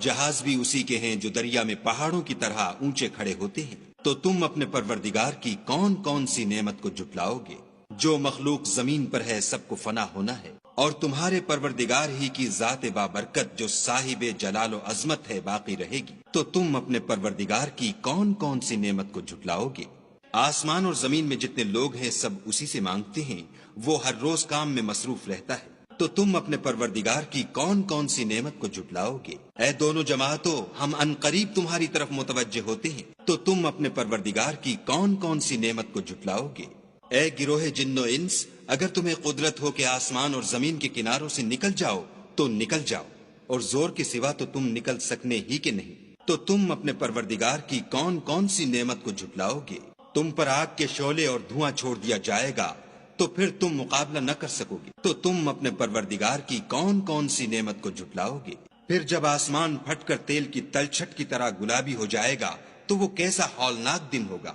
جہاز بھی اسی کے ہیں جو دریا میں پہاڑوں کی طرح اونچے کھڑے ہوتے ہیں۔ تو تم اپنے پروردگار کی کون کون سی نعمت کو جھٹلاؤ گے؟ جو مخلوق زمین پر ہے سب کو فنا ہونا ہے، اور تمہارے پروردگار ہی کی ذات بابرکت جو صاحب جلال و عظمت ہے باقی رہے گی۔ تو تم اپنے پروردگار کی کون کون سی نعمت کو جھٹلاؤ گے؟ آسمان اور زمین میں جتنے لوگ ہیں سب اسی سے مانگتے ہیں، وہ ہر روز کام میں مصروف رہتا ہے۔ تو تم اپنے پروردگار کی کون کون سی نعمت کو جھٹلاؤ گے؟ اے دونوں جماعتوں، ہم عنقریب تمہاری طرف متوجہ ہوتے ہیں، تو تم اپنے پروردگار کی کون کون سی نعمت کو جھٹلاؤ گے؟ اے گروہ جن و انس، اگر تمہیں قدرت ہو کہ آسمان اور زمین کے کناروں سے نکل جاؤ تو نکل جاؤ، اور زور کے سوا تو تم نکل سکنے ہی کے نہیں۔ تو تم اپنے پروردگار کی کون کون سی نعمت کو جھٹلاؤ گے؟ تم پر آگ کے شعلے اور دھواں چھوڑ دیا جائے گا تو پھر تم مقابلہ نہ کر سکو گے۔ تو تم اپنے پروردگار کی کون کون سی نعمت کو جھٹلاؤ گے؟ پھر جب آسمان پھٹ کر تیل کی تلچھٹ کی طرح گلابی ہو جائے گا تو وہ کیسا ہولناک دن ہوگا۔